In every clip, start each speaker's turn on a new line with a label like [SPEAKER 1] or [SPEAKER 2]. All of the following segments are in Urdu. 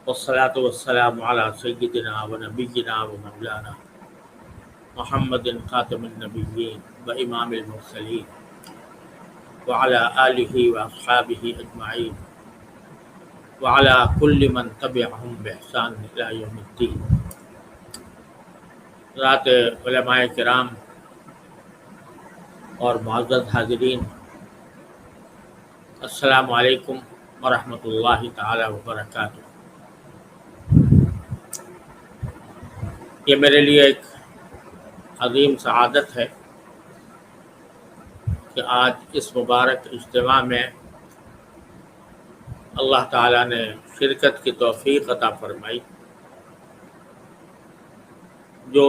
[SPEAKER 1] والصلاة والسلام على سيدنا ونبينا ومولانا محمد خاتم النبيين وإمام المرسلين وعلى آله وأصحابه أجمعين وعلى كل من تبعهم بإحسان إلى يوم الدين. رات علماء کرام اور معزز حاضرین، السلام علیکم ورحمۃ اللہ تعالی وبرکاتہ. یہ میرے لیے ایک عظیم سعادت ہے کہ آج اس مبارک اجتماع میں اللہ تعالیٰ نے شرکت کی توفیق عطا فرمائی. جو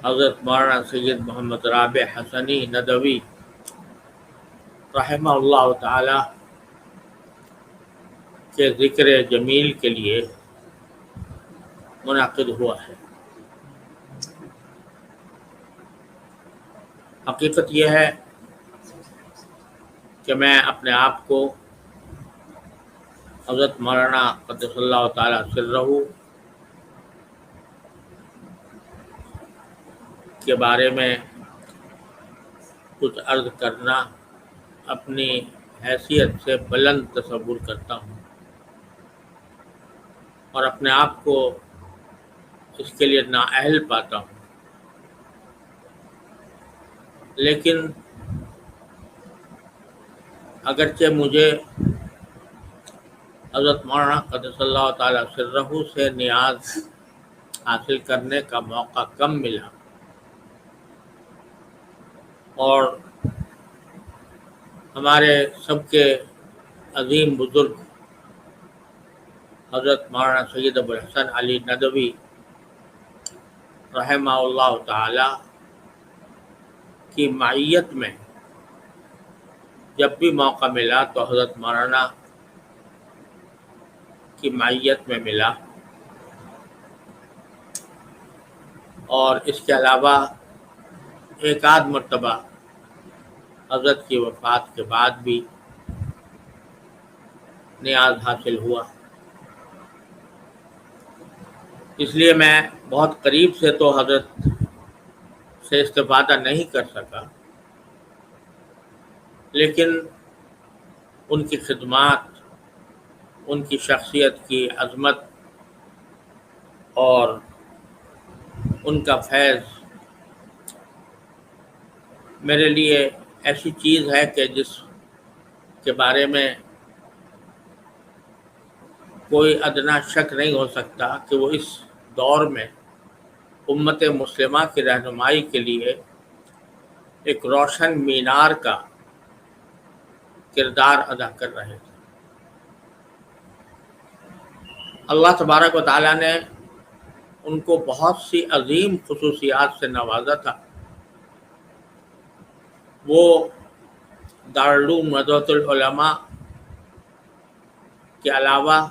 [SPEAKER 1] حضرت مولانا سید محمد رابع حسنی ندوی رحمہ اللہ تعالی کے ذکر جمیل کے لیے منعقد ہوا ہے. حقیقت یہ ہے کہ میں اپنے آپ کو حضرت مولانا قدس اللہ تعالی سرہ کے بارے میں کچھ عرض کرنا اپنی حیثیت سے بلند تصور کرتا ہوں اور اپنے آپ کو اس کے لیے نااہل پاتا ہوں. لیکن اگرچہ مجھے حضرت مولانا قدس اللہ تعالی سرہ سے نیاز حاصل کرنے کا موقع کم ملا اور ہمارے سب کے عظیم بزرگ حضرت مولانا سید ابوالحسن علی ندوی رحمہ اللہ تعالی کی معیت میں جب بھی موقع ملا تو حضرت مولانا کی معیت میں ملا، اور اس کے علاوہ ایک آدھ مرتبہ حضرت کی وفات کے بعد بھی نیاز حاصل ہوا. اس لیے میں بہت قریب سے تو حضرت سے استفادہ نہیں کر سکا، لیکن ان کی خدمات، ان کی شخصیت کی عظمت اور ان کا فیض میرے لیے ایسی چیز ہے کہ جس کے بارے میں کوئی ادنا شک نہیں ہو سکتا کہ وہ اس دور میں امت مسلمہ کی رہنمائی کے لیے ایک روشن مینار کا کردار ادا کر رہے تھے. اللہ تبارک و تعالیٰ نے ان کو بہت سی عظیم خصوصیات سے نوازا تھا. وہ دارالعلوم ندوۃ العلماء کے علاوہ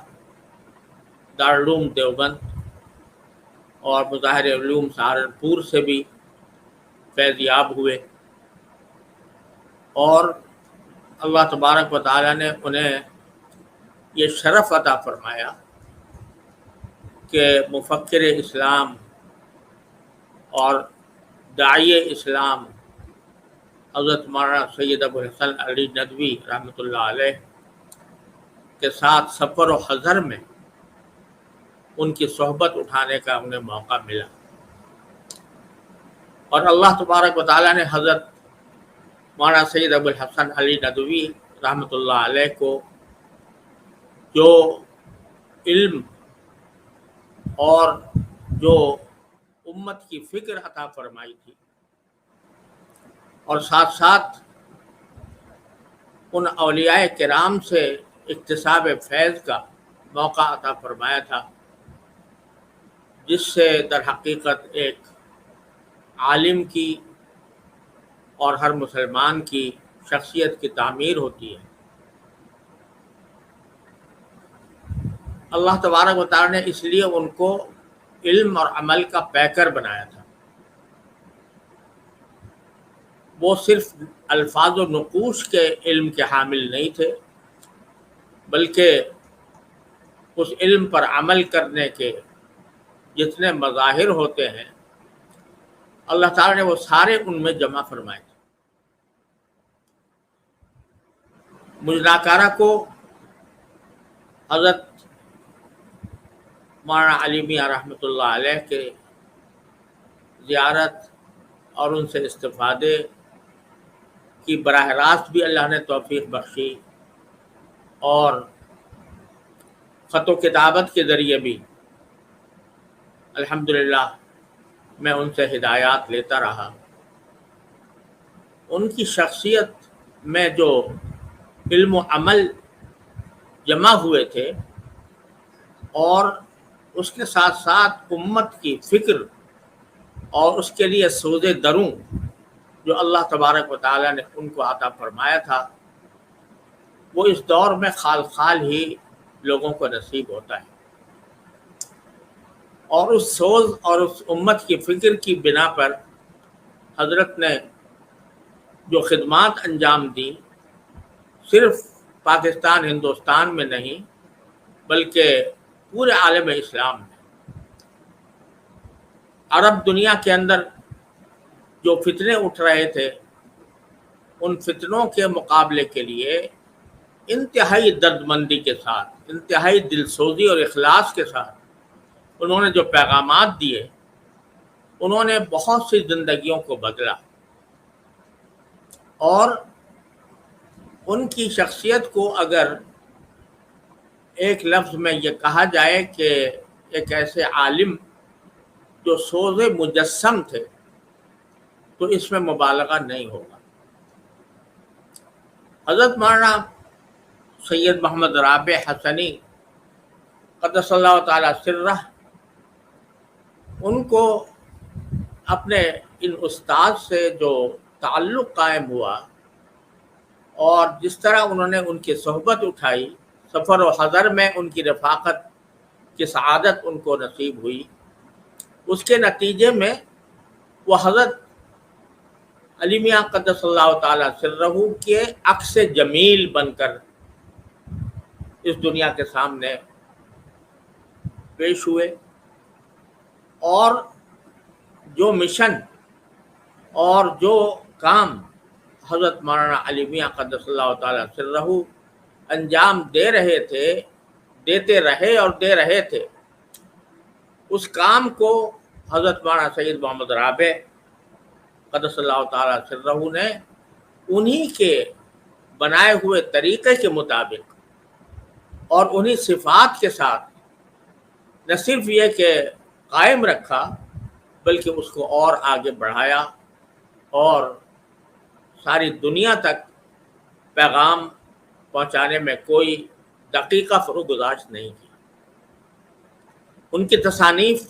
[SPEAKER 1] دارالعلوم دیوبند اور مظاہر علوم سہارنپور سے بھی فیض یاب ہوئے، اور اللہ تبارک و تعالیٰ نے انہیں یہ شرف عطا فرمایا کہ مفکر اسلام اور داعی اسلام حضرت مولانا سید ابوالحسن علی ندوی رحمۃ اللہ علیہ کے ساتھ سفر و حضر میں ان کی صحبت اٹھانے کا انہیں موقع ملا. اور اللہ تبارک و تعالیٰ نے حضرت مولانا سید ابوالحسن علی ندوی رحمۃ اللہ علیہ کو جو علم اور جو امت کی فکر عطا فرمائی تھی، اور ساتھ ساتھ ان اولیاء کرام سے اکتساب فیض کا موقع عطا فرمایا تھا، جس سے در حقیقت ایک عالم کی اور ہر مسلمان کی شخصیت کی تعمیر ہوتی ہے. اللہ تبارک و تعالیٰ نے اس لیے ان کو علم اور عمل کا پیکر بنایا تھا. وہ صرف الفاظ و نقوش کے علم کے حامل نہیں تھے، بلکہ اس علم پر عمل کرنے کے جتنے مظاہر ہوتے ہیں اللہ تعالیٰ نے وہ سارے ان میں جمع فرمائے تھے۔ مجناکارہ کو حضرت مولانا علی میاں رحمۃ اللہ علیہ کے زیارت اور ان سے استفادے کی براہ راست بھی اللہ نے توفیق بخشی، اور خط و کتابت کے ذریعے بھی الحمدللہ میں ان سے ہدایات لیتا رہا۔ ان کی شخصیت میں جو علم و عمل جمع ہوئے تھے اور اس کے ساتھ ساتھ امت کی فکر اور اس کے لیے سوز دروں جو اللہ تبارک و تعالیٰ نے ان کو عطا فرمایا تھا، وہ اس دور میں خال خال ہی لوگوں کو نصیب ہوتا ہے۔ اور اس سوز اور اس امت کی فکر کی بنا پر حضرت نے جو خدمات انجام دی، صرف پاکستان ہندوستان میں نہیں بلکہ پورے عالم اسلام میں، عرب دنیا کے اندر جو فتنے اٹھ رہے تھے ان فتنوں کے مقابلے کے لیے انتہائی درد مندی کے ساتھ، انتہائی دل سوزی اور اخلاص کے ساتھ انہوں نے جو پیغامات دیے، انہوں نے بہت سی زندگیوں کو بدلا۔ اور ان کی شخصیت کو اگر ایک لفظ میں یہ کہا جائے کہ ایک ایسے عالم جو سوز مجسم تھے، تو اس میں مبالغہ نہیں ہوگا۔ حضرت مولانا سید محمد رابع حسنی قدس اللہ تعالی سرہ، ان کو اپنے ان استاد سے جو تعلق قائم ہوا اور جس طرح انہوں نے ان کی صحبت اٹھائی، سفر و حضر میں ان کی رفاقت کی سعادت ان کو نصیب ہوئی، اس کے نتیجے میں وہ حضرت علی میاں قدس اللہ تعالی سرہ کے عکس جمیل بن کر اس دنیا کے سامنے پیش ہوئے، اور جو مشن اور جو کام حضرت مولانا علی میاں قدس اللہ تعالی سرہ انجام دے رہے تھے، دیتے رہے اور دے رہے تھے، اس کام کو حضرت مولانا سید محمد رابع قدس اللہ تعالی سرہ نے انہی کے بنائے ہوئے طریقے کے مطابق اور انہی صفات کے ساتھ نہ صرف یہ کہ قائم رکھا بلکہ اس کو اور آگے بڑھایا، اور ساری دنیا تک پیغام پہنچانے میں کوئی دقیقہ فروگزاشت نہیں کی۔ ان کی تصانیف،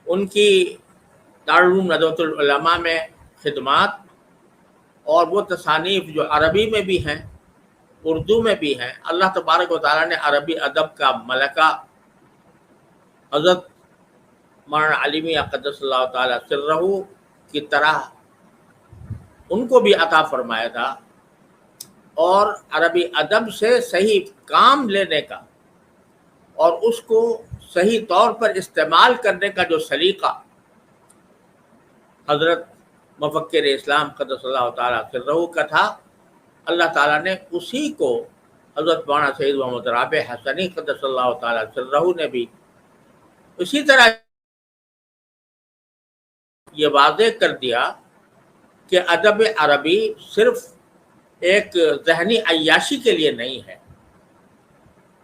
[SPEAKER 1] ان کی دارالعلوم ندوۃ العلماء میں خدمات، اور وہ تصانیف جو عربی میں بھی ہیں، اردو میں بھی ہیں، اللہ تبارک و تعالیٰ نے عربی ادب کا ملکہ حضرت مولانا علی میاں قدس اللہ تعالی سرہ کی طرح ان کو بھی عطا فرمایا تھا، اور عربی ادب سے صحیح کام لینے کا اور اس کو صحیح طور پر استعمال کرنے کا جو سلیقہ حضرت مفکر اسلام قدس اللہ تعالی سرہ کا تھا، اللہ تعالیٰ نے اسی کو حضرت مولانا سید محمد رابع حسنی قدس اللہ تعالی سرہ نے بھی اسی طرح یہ واضح کر دیا کہ ادب عربی صرف ایک ذہنی عیاشی کے لیے نہیں ہے،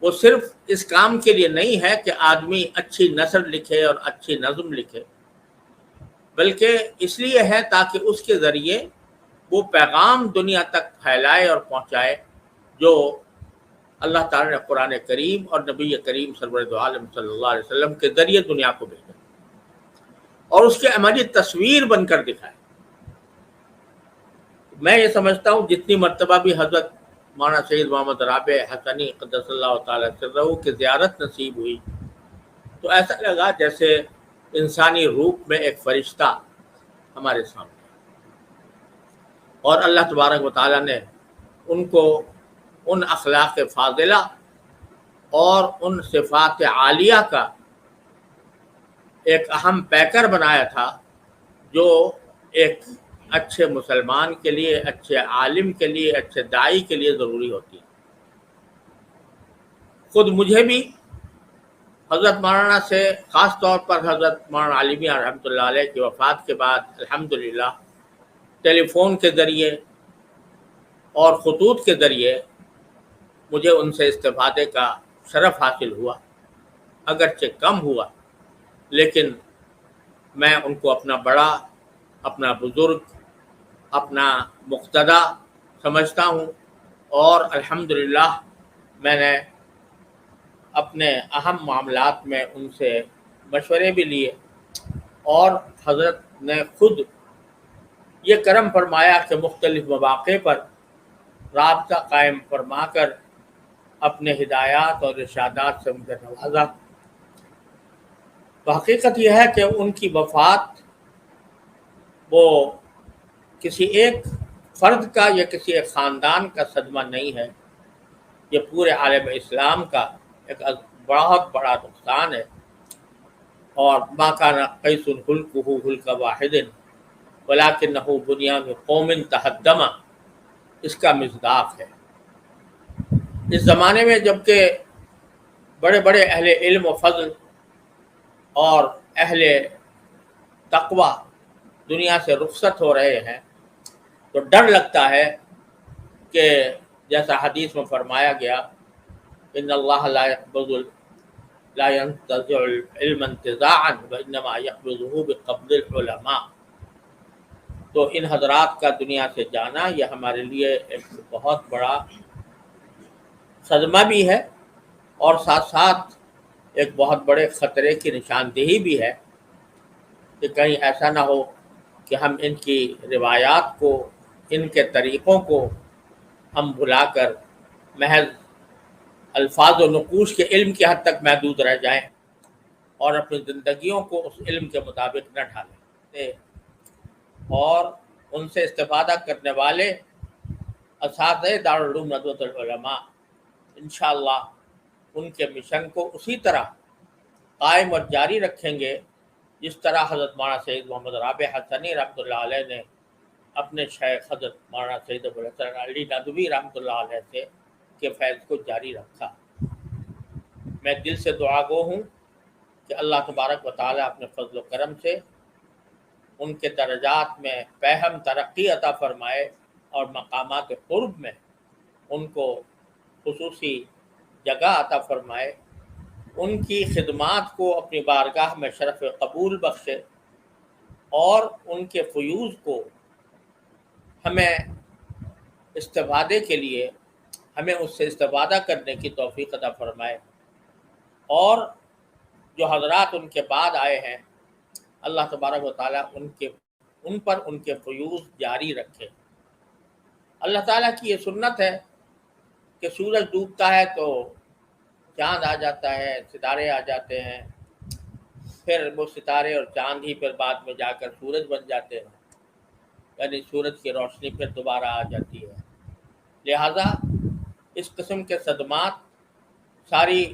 [SPEAKER 1] وہ صرف اس کام کے لیے نہیں ہے کہ آدمی اچھی نثر لکھے اور اچھی نظم لکھے، بلکہ اس لیے ہے تاکہ اس کے ذریعے وہ پیغام دنیا تک پھیلائے اور پہنچائے جو اللہ تعالیٰ نے قرآن کریم اور نبی کریم سرور دو عالم صلی اللہ علیہ وسلم کے ذریعے دنیا کو بھیجا اور اس کے عملی تصویر بن کر دکھائے۔ میں یہ سمجھتا ہوں جتنی مرتبہ بھی حضرت مولانا سید محمد رابع حسنی قدس اللہ تعالی سرہ کی زیارت نصیب ہوئی تو ایسا لگا جیسے انسانی روپ میں ایک فرشتہ ہمارے سامنے، اور اللہ تبارک و تعالیٰ نے ان کو ان اخلاق فاضلہ اور ان صفات عالیہ کا ایک اہم پیکر بنایا تھا جو ایک اچھے مسلمان کے لیے، اچھے عالم کے لیے، اچھے داعی کے لیے ضروری ہوتی ہے۔ خود مجھے بھی حضرت مولانا سے، خاص طور پر حضرت مولانا علی میاں رحمۃ اللہ علیہ کی وفات کے بعد الحمدللہ ٹیلی فون کے ذریعے اور خطوط کے ذریعے مجھے ان سے استفادے کا شرف حاصل ہوا، اگرچہ کم ہوا، لیکن میں ان کو اپنا بڑا، اپنا بزرگ، اپنا مقتدی سمجھتا ہوں، اور الحمدللہ میں نے اپنے اہم معاملات میں ان سے مشورے بھی لیے، اور حضرت نے خود یہ کرم فرمایا کہ مختلف مواقع پر رابطہ قائم فرما کر اپنے ہدایات اور ارشادات سے مجھے نوازا۔ حقیقت یہ ہے کہ ان کی وفات وہ کسی ایک فرد کا یا کسی ایک خاندان کا صدمہ نہیں ہے، یہ پورے عالم اسلام کا ایک بہت بڑا نقصان ہے، اور ما کان قیس خلقہ خلق واحد ولکنہ بنیان قوم تہدم اس کا مصداق ہے۔ اس زمانے میں جبکہ بڑے بڑے اہل علم و فضل اور اہل تقوی دنیا سے رخصت ہو رہے ہیں، تو ڈر لگتا ہے کہ جیسا حدیث میں فرمایا گیا، ان اللہ لا ينتزع العلم انتزاعا وانما يقبضه بقبض العلماء، تو ان حضرات کا دنیا سے جانا یہ ہمارے لیے ایک بہت بڑا صدمہ بھی ہے، اور ساتھ ساتھ ایک بہت بڑے خطرے کی نشاندہی بھی ہے کہ کہیں ایسا نہ ہو کہ ہم ان کی روایات کو، ان کے طریقوں کو ہم بھلا کر محض الفاظ و نقوش کے علم کی حد تک محدود رہ جائیں اور اپنی زندگیوں کو اس علم کے مطابق نہ ڈھالیں، اور ان سے استفادہ کرنے والے اساتذہ دارالعلوم ندوۃ العلماء انشاءاللہ ان کے مشن کو اسی طرح قائم اور جاری رکھیں گے جس طرح حضرت مولانا سید محمد رابع حسنی رحمۃ اللہ علیہ نے اپنے شیخ حضرت مولانا سید ابوالحسن علی ندوی رحمۃ اللہ علیہ سے کے فیض کو جاری رکھا۔ میں دل سے دعا گو ہوں کہ اللہ تبارک و تعالیٰ اپنے فضل و کرم سے ان کے درجات میں فہم ترقی عطا فرمائے، اور مقامات قرب میں ان کو خصوصی جگہ عطا فرمائے، ان کی خدمات کو اپنی بارگاہ میں شرف قبول بخشے، اور ان کے فیوض کو ہمیں استفادے کے لیے، ہمیں اس سے استفادہ کرنے کی توفیق عطا فرمائے، اور جو حضرات ان کے بعد آئے ہیں اللہ تبارک و تعالیٰ ان پر ان کے فیوض جاری رکھے۔ اللہ تعالیٰ کی یہ سنت ہے کہ سورج ڈوبتا ہے تو چاند آ جاتا ہے، ستارے آ جاتے ہیں، پھر وہ ستارے اور چاند ہی پھر بعد میں جا کر سورج بن جاتے ہیں، یعنی سورج کی روشنی پھر دوبارہ آ جاتی ہے۔ لہذا اس قسم کے صدمات ساری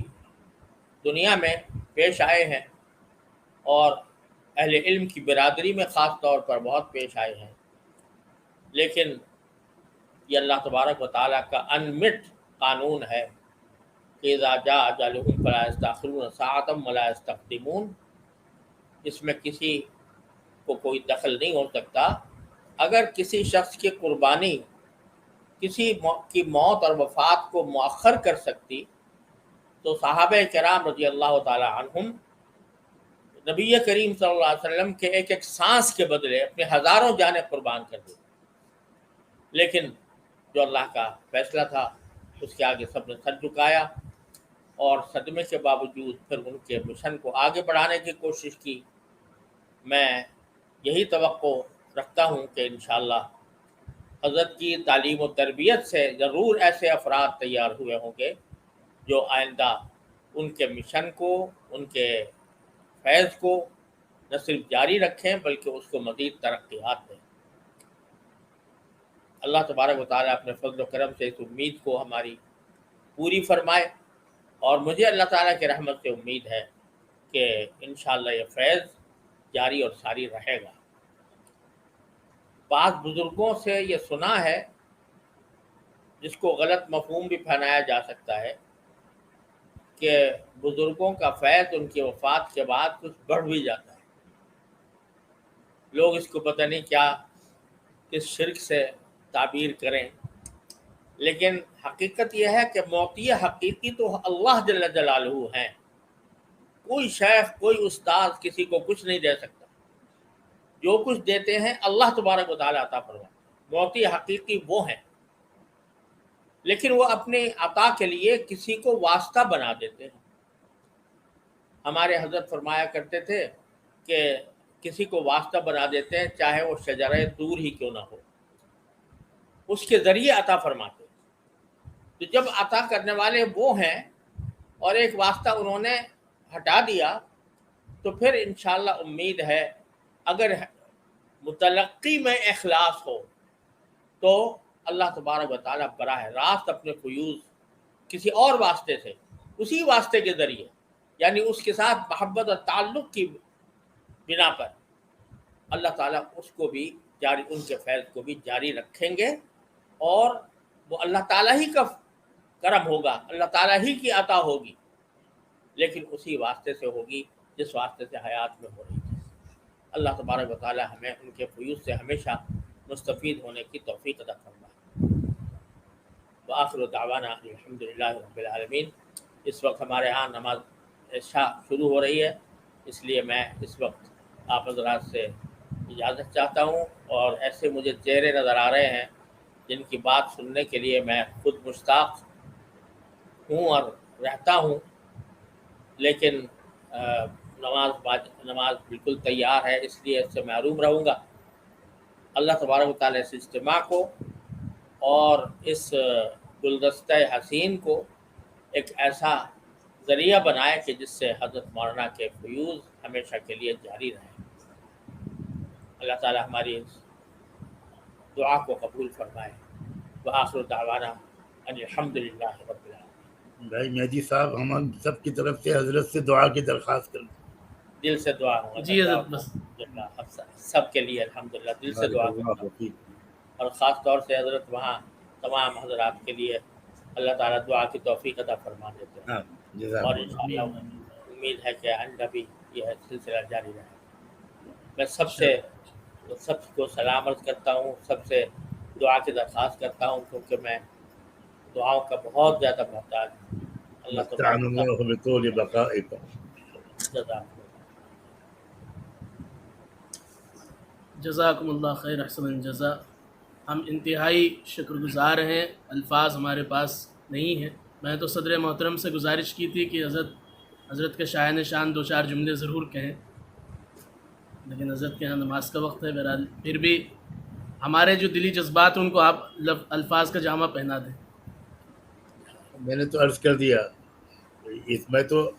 [SPEAKER 1] دنیا میں پیش آئے ہیں، اور اہل علم کی برادری میں خاص طور پر بہت پیش آئے ہیں، لیکن یہ اللہ تبارک و تعالیٰ کا انمٹ قانون ہے کہ اذا جاء اجلهم فلا يستأخرون ساعة ولا يستقدمون، اس میں کسی کو کوئی دخل نہیں ہو سکتا۔ اگر کسی شخص کی قربانی کسی کی موت اور وفات کو مؤخر کر سکتی تو صحابہ کرام رضی اللہ تعالی عنہم نبی کریم صلی اللہ علیہ وسلم کے ایک ایک سانس کے بدلے اپنے ہزاروں جانیں قربان کر دی، لیکن جو اللہ کا فیصلہ تھا اس کے آگے سب نے سر جھکایا، اور صدمے کے باوجود پھر ان کے مشن کو آگے بڑھانے کی کوشش کی۔ میں یہی توقع رکھتا ہوں کہ انشاءاللہ حضرت کی تعلیم و تربیت سے ضرور ایسے افراد تیار ہوئے ہوں گے جو آئندہ ان کے مشن کو، ان کے فیض کو نہ صرف جاری رکھیں بلکہ اس کو مزید ترقیات دیں۔ اللہ تبارک و تعالیٰ اپنے فضل و کرم سے اس امید کو ہماری پوری فرمائے، اور مجھے اللہ تعالیٰ کی رحمت سے امید ہے کہ انشاءاللہ یہ فیض جاری اور ساری رہے گا۔ بعض بزرگوں سے یہ سنا ہے، جس کو غلط مفہوم بھی پہنایا جا سکتا ہے، کہ بزرگوں کا فیض ان کی وفات کے بعد کچھ بڑھ بھی جاتا ہے۔ لوگ اس کو پتہ نہیں کیا کس شرک سے تعبیر کریں، لیکن حقیقت یہ ہے کہ موتی حقیقی تو اللہ جل جلالہ ہیں۔ کوئی شیخ، کوئی استاد کسی کو کچھ نہیں دے سکتا۔ جو کچھ دیتے ہیں اللہ تبارک و تعالیٰ عطا فرماتے ہیں۔ موتی حقیقی وہ ہیں، لیکن وہ اپنے عطا کے لیے کسی کو واسطہ بنا دیتے ہیں۔ ہمارے حضرت فرمایا کرتے تھے کہ کسی کو واسطہ بنا دیتے ہیں، چاہے وہ شجرہ دور ہی کیوں نہ ہو، اس کے ذریعے عطا فرماتے ہیں۔ تو جب عطا کرنے والے وہ ہیں اور ایک واسطہ انہوں نے ہٹا دیا، تو پھر انشاءاللہ امید ہے اگر متلقی میں اخلاص ہو تو اللہ تبارک و تعالیٰ براہ راست اپنے فیوض کسی اور واسطے سے، اسی واسطے کے ذریعے، یعنی اس کے ساتھ محبت اور تعلق کی بنا پر، اللہ تعالیٰ اس کو بھی جاری، ان کے فیض کو بھی جاری رکھیں گے، اور وہ اللہ تعالیٰ ہی کا کرم ہوگا، اللہ تعالیٰ ہی کی عطا ہوگی، لیکن اسی واسطے سے ہوگی جس واسطے سے حیات میں ہو رہی ہے۔ اللہ تبارک و تعالیٰ ہمیں ان کے فیوض سے ہمیشہ مستفید ہونے کی توفیق عطا فرمائے۔ وآخر دعوانا الحمدللہ رب العالمین۔ اس وقت ہمارے ہاں نماز عشاء شروع ہو رہی ہے، اس لیے میں اس وقت آپ حضرات سے اجازت چاہتا ہوں، اور ایسے مجھے چہرے نظر آ رہے ہیں جن کی بات سننے کے لیے میں خود مشتاق ہوں اور رہتا ہوں، لیکن نماز بالکل تیار ہے، اس لیے اس سے محروم رہوں گا۔ اللہ تبارک و تعالیٰ اس اجتماع کو اور اس گلدستہ حسین کو ایک ایسا ذریعہ بنائے کہ جس سے حضرت مولانا کے فیوض ہمیشہ کے لیے جاری رہے۔ اللہ تعالیٰ ہماری اس دعا کو قبول فرمائے۔ وآخر دعوانا ان الحمدللہ رب العالمین۔
[SPEAKER 2] بھائی مہدی صاحب، ہم سب کی طرف سے حضرت سے دعا کی درخواست کریں۔
[SPEAKER 1] دل سے دعا ہوں
[SPEAKER 3] جی حضرت، بس
[SPEAKER 1] سب کے لیے الحمدللہ دل سے دعا کرتا ہوں، اور خاص طور سے حضرت وہاں تمام حضرات کے لیے اللہ تعالیٰ دعا کی توفیق عطا فرما دیتے ہیں، اور انشاءاللہ امید ہے کہ آئندہ بھی یہ سلسلہ جاری رہے۔ میں سب کو سلام عرض کرتا ہوں، سب سے دعا کی درخواست کرتا ہوں، کیونکہ میں دعاؤں کا بہت زیادہ محتاج ہوں۔ اللہ تعالیٰ
[SPEAKER 3] جزاکم اللہ خیر، احسن الجزا۔ ہم انتہائی شکر گزار ہیں، الفاظ ہمارے پاس نہیں ہیں۔ میں تو صدر محترم سے گزارش کی تھی کہ حضرت کے شاعن شان دو چار جملے ضرور کہیں، لیکن حضرت کے یہاں نماز کا وقت ہے، بہرحال پھر بھی ہمارے جو دلی جذبات ان کو آپ الفاظ کا جامہ پہنا دیں۔
[SPEAKER 2] میں نے تو عرض کر دیا، میں تو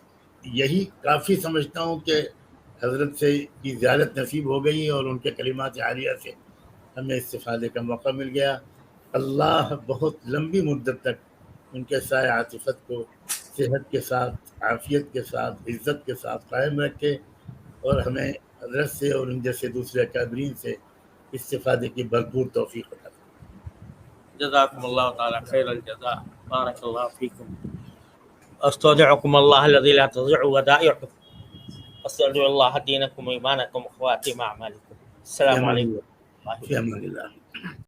[SPEAKER 2] یہی کافی سمجھتا ہوں کہ حضرت سے کی زیارت نصیب ہو گئی، اور ان کے کلمات عالیہ سے ہمیں استفادے کا موقع مل گیا۔ اللہ بہت لمبی مدت تک ان کے سائے عاطفت کو صحت کے ساتھ، عافیت کے ساتھ، عزت کے ساتھ قائم رکھے، اور ہمیں حضرت سے اور ان جیسے دوسرے اکابرین سے استفادے کی بھرپور توفیق عطا فرمائے۔
[SPEAKER 1] جزاکم اللہ تعالیٰ خیر الجزا، بارک اللہ فیکم، استودعکم اللہ الذی لا تضيع ودائعه، استودع اللہ دینکم ایمانکم خواتم اعمالکم۔ السلام علیکم۔
[SPEAKER 2] فی امان اللہ۔